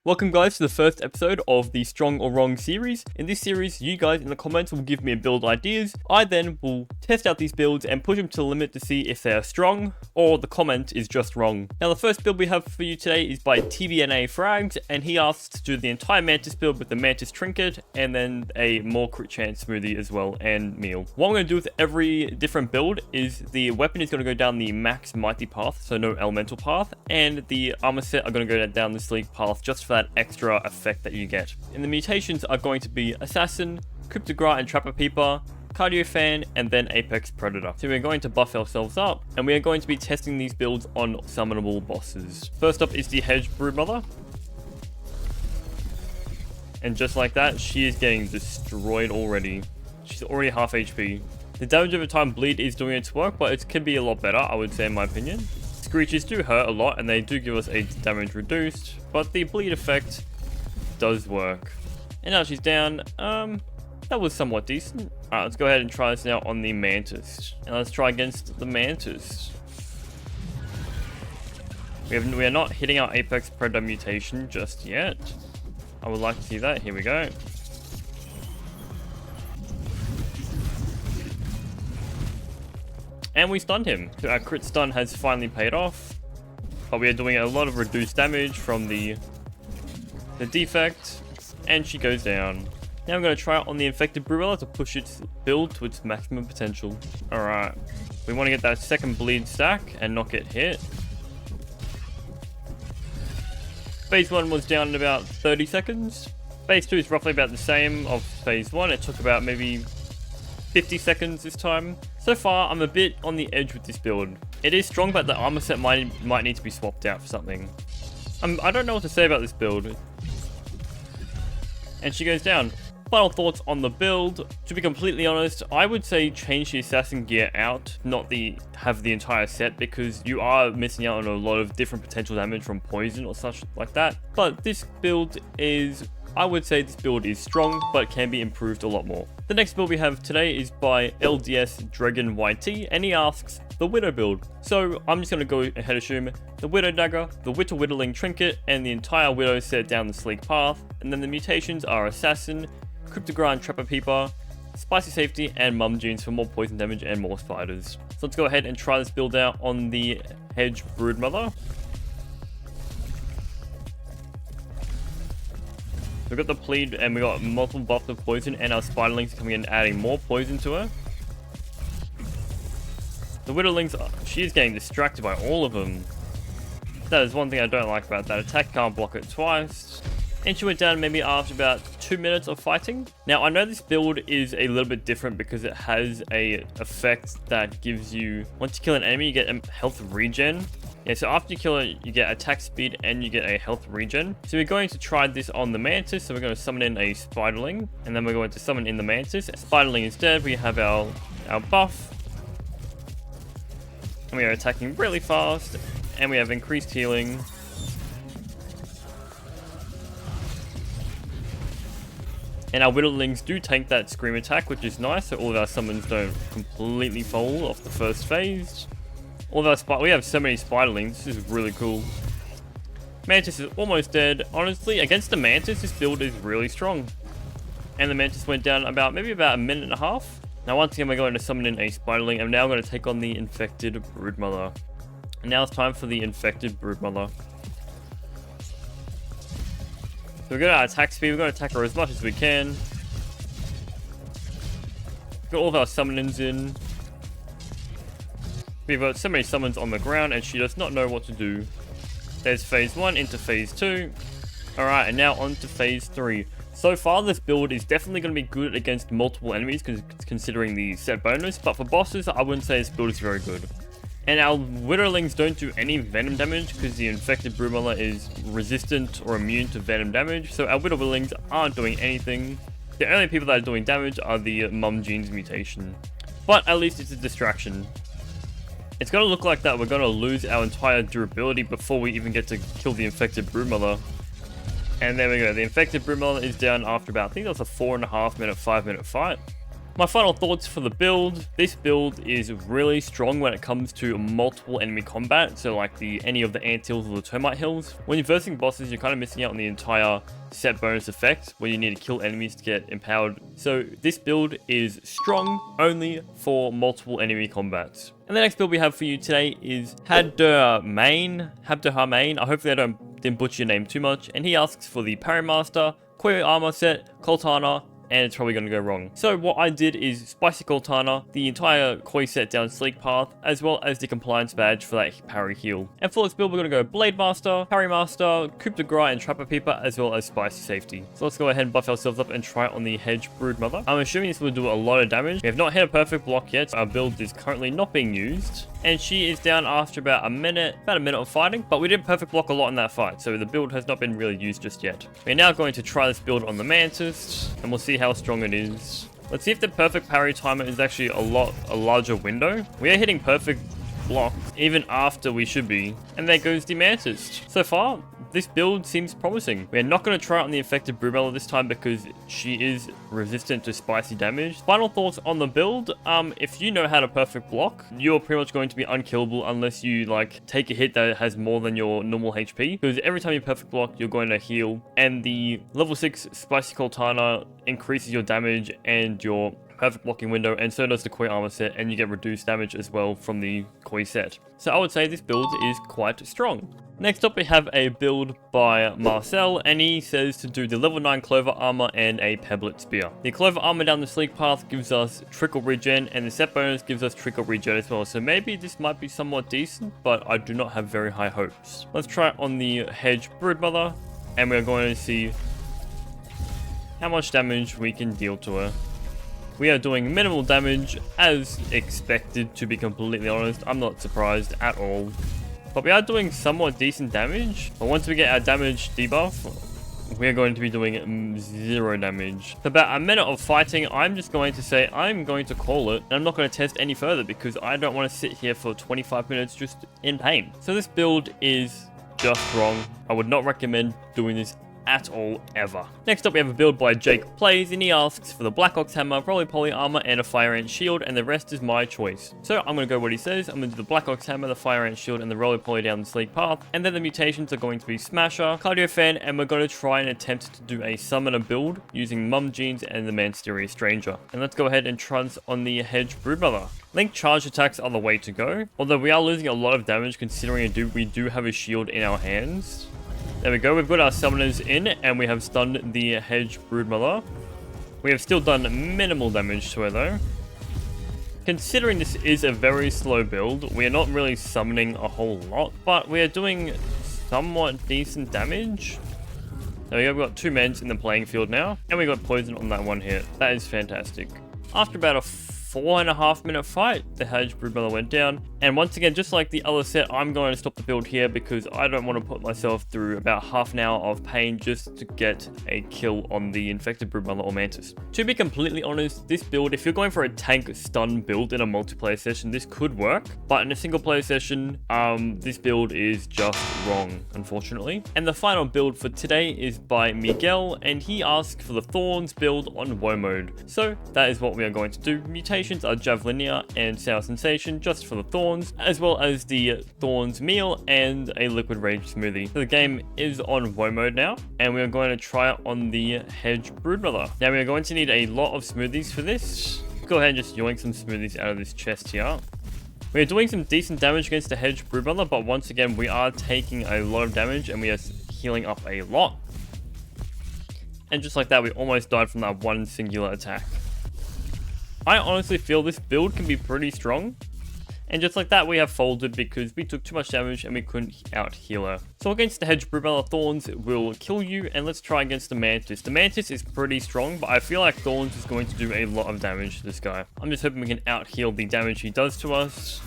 Welcome guys to the first episode of the Strong or Wrong series. In this series, you guys in the comments will give me build ideas. I then will test out these builds and push them to the limit to see if they are strong or the comment is just wrong. Now the first build we have for you today is by TVNA Frags, and he asks to do the entire Mantis build with the Mantis Trinket and then a more crit chance smoothie as well and meal. What I'm going to do with every different build is the weapon is going to go down the max mighty path, so no elemental path, and the armor set are going to go down the sleek path just for that extra effect that you get. And the mutations are going to be Assassin, Cryptograt and Trapper Peeper, Cardio Fan, and then Apex Predator. So we're going to buff ourselves up, and we are going to be testing these builds on summonable bosses. First up is the Hedge Broodmother. And just like that, she is getting destroyed already. She's already half HP. The damage over time bleed is doing its work, but it can be a lot better, I would say, in my opinion. Screeches do hurt a lot, and they do give us a damage reduced, but the bleed effect does work. And now she's down. That was somewhat decent. Alright, let's go ahead and try this now on the Mantis. And let's try against the Mantis. We are not hitting our Apex Predator mutation just yet. I would like to see that. Here we go. And we stunned him. So our crit stun has finally paid off. But we are doing a lot of reduced damage from the defect. And she goes down. Now I'm going to try it on the infected Bruella to push its build to its maximum potential. Alright. We want to get that second bleed stack and not get hit. Phase 1 was down in about 30 seconds. Phase 2 is roughly about the same of phase 1. It took about maybe 50 seconds this time. So far, I'm a bit on the edge with this build. It is strong, but the armor set might need to be swapped out for something. I don't know what to say about this build. And she goes down. Final thoughts on the build. To be completely honest, I would say change the assassin gear out, not have the entire set, because you are missing out on a lot of different potential damage from poison or such like that. But this build is, I would say this build is strong, but can be improved a lot more. The next build we have today is by LDS Dragon YT, and he asks the Widow build. So I'm just going to go ahead and assume the Widow Dagger, the Whittling Trinket, and the entire Widow set down the sleek path. And then the mutations are Assassin, Cryptograt and Trapper Peeper, Spicy Safety, and Mum Jeans for more poison damage and more spiders. So let's go ahead and try this build out on the Hedge Broodmother. We've got the plead and we got multiple buffs of poison, and our spiderlings coming in adding more poison to her. The Widowlings, she is getting distracted by all of them. That is one thing I don't like about that. Attack can't block it twice. And she went down maybe after about 2 minutes of fighting. Now I know this build is a little bit different because it has a effect that gives you, once you kill an enemy, you get a health regen. Yeah, so after you kill it, you get attack speed and you get a health regen. So we're going to try this on the Mantis. So we're going to summon in a Spiderling, and then we're going to summon in the Mantis. Spiderling is dead. We have our buff. And we are attacking really fast. And we have increased healing. And our Whittlings do tank that Scream attack, which is nice. So all of our summons don't completely fall off the first phase. All of our we have so many Spiderlings. This is really cool. Mantis is almost dead. Honestly, against the Mantis, this build is really strong. And the Mantis went down maybe about a minute and a half. Now once again, we're going to summon in a Spiderling. I'm now going to take on the infected Broodmother. And now it's time for the infected Broodmother. So we're going to attack speed. We're going to attack her as much as we can. We've got all of our summonings in. We've got so many summons on the ground, and she does not know what to do. There's phase 1 into phase 2. Alright, and now on to phase 3. So far, this build is definitely going to be good against multiple enemies, considering the set bonus. But for bosses, I wouldn't say this build is very good. And our Widowlings don't do any venom damage, because the infected Broodmother is resistant or immune to venom damage. So our Widowlings aren't doing anything. The only people that are doing damage are the Mum Jeans mutation. But at least it's a distraction. It's going to look like that we're going to lose our entire durability before we even get to kill the infected Broodmother. And there we go. The infected Broodmother is down after about, I think that was a 4.5 minute, 5 minute fight. My final thoughts for the build. This build is really strong when it comes to multiple enemy combat, so like any of the ant hills or the termite hills. When you're versing bosses, you're kind of missing out on the entire set bonus effect where you need to kill enemies to get empowered. So this build is strong only for multiple enemy combats. And the next build we have for you today is Habdermain. I hopefully I didn't butcher your name too much. And he asks for the Parry Master, Koi armor set, Coltana, and it's probably going to go wrong. So what I did is Spicy Coltana, the entire Koi set down Sleek Path, as well as the Compliance Badge for that parry heal. And for this build, we're going to go Blade Master, Parry Master, Coup de Grace, and Trapper Peeper, as well as Spicy Safety. So let's go ahead and buff ourselves up and try it on the Hedge Broodmother. I'm assuming this will do a lot of damage. We have not hit a perfect block yet. Our build is currently not being used. And she is down after about a minute of fighting, but we did perfect block a lot in that fight, so the build has not been really used just yet. We're now going to try this build on the Mantis, and we'll see how strong it is. Let's see if the perfect parry timer is actually a larger window. We are hitting perfect block even after we should be, and there goes the Mantis. So far, this build seems promising. We're not going to try it on the infected Broodmother this time because she is resistant to spicy damage. Final thoughts on the build. If you know how to perfect block, you're pretty much going to be unkillable unless you like take a hit that has more than your normal HP. Because every time you perfect block, you're going to heal. And the level 6 Spicy Coltana increases your damage and your perfect blocking window, and so does the Koi armor set, and you get reduced damage as well from the Koi set. So I would say this build is quite strong. Next up, we have a build by Marcel, and he says to do the level 9 Clover Armor and a Pebblet Spear. The Clover Armor down the Sleek Path gives us Trickle Regen, and the set bonus gives us Trickle Regen as well. So maybe this might be somewhat decent, but I do not have very high hopes. Let's try it on the Hedge Broodmother, and we're going to see how much damage we can deal to her. We are doing minimal damage as expected, to be completely honest. I'm not surprised at all. But we are doing somewhat decent damage. But once we get our damage debuff, we're going to be doing 0 damage. For about a minute of fighting, I'm just going to say I'm going to call it. And I'm not going to test any further because I don't want to sit here for 25 minutes just in pain. So this build is just wrong. I would not recommend doing this at all, ever. Next up, we have a build by Jake Plays, and he asks for the Black Ox Hammer, Roly Poly Armor, and a Fire Ant Shield, and the rest is my choice. So I'm going to go what he says. I'm going to do the Black Ox Hammer, the Fire Ant Shield, and the Roly Poly down the Sleek Path. And then the mutations are going to be Smasher, Cardio Fan, and we're going to try and attempt to do a Summoner build using Mum Jeans and the Mysterious Stranger. And let's go ahead and try this on the Hedge Broodmother. Link charge attacks are the way to go, although we are losing a lot of damage considering we do have a shield in our hands. There we go, we've got our summoners in, and we have stunned the Hedge Broodmother. We have still done minimal damage to her though. Considering this is a very slow build, we are not really summoning a whole lot, but we are doing somewhat decent damage. There we go, we've got 2 meds in the playing field now, and we got poison on that one hit. That is fantastic. After about a 4.5 minute fight, the Hedge Broodmother went down. And once again, just like the other set, I'm going to stop the build here because I don't want to put myself through about half an hour of pain just to get a kill on the infected Broodmother or Mantis. To be completely honest, this build, if you're going for a tank stun build in a multiplayer session, this could work. But in a single player session, this build is just wrong, unfortunately. And the final build for today is by Miguel, and he asks for the Thorns build on Woe mode. So that is what we are going to do. Mutations are Javelinia and Sour Sensation just for the Thorns, as well as the Thorns meal and a Liquid Rage smoothie. So the game is on Woe mode now, and we are going to try it on the Hedge Broodmother. Now we are going to need a lot of smoothies for this. Go ahead and just yoink some smoothies out of this chest here. We are doing some decent damage against the Hedge Broodmother, but once again we are taking a lot of damage and we are healing up a lot. And just like that, we almost died from that one singular attack. I honestly feel this build can be pretty strong. And just like that, we have folded because we took too much damage and we couldn't out-heal her. So against the Hedge Broodmother, Thorns will kill you, and let's try against the Mantis. The Mantis is pretty strong, but I feel like Thorns is going to do a lot of damage to this guy. I'm just hoping we can out-heal the damage he does to us.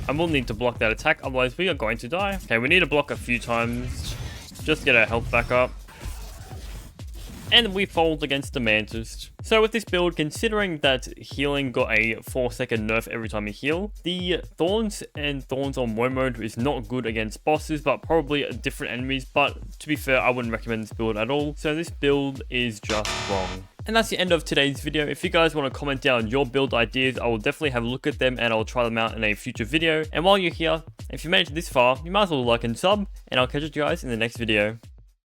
I will need to block that attack, otherwise we are going to die. Okay, we need to block a few times just to get our health back up. and we fold against the Mantis. So with this build, considering that healing got a 4-second nerf every time you heal, the Thorns and Thorns on Worm mode is not good against bosses, but probably different enemies. But to be fair, I wouldn't recommend this build at all. So this build is just wrong. And that's the end of today's video. If you guys want to comment down your build ideas, I will definitely have a look at them and I'll try them out in a future video. And while you're here, if you made it this far, you might as well like and sub, and I'll catch you guys in the next video.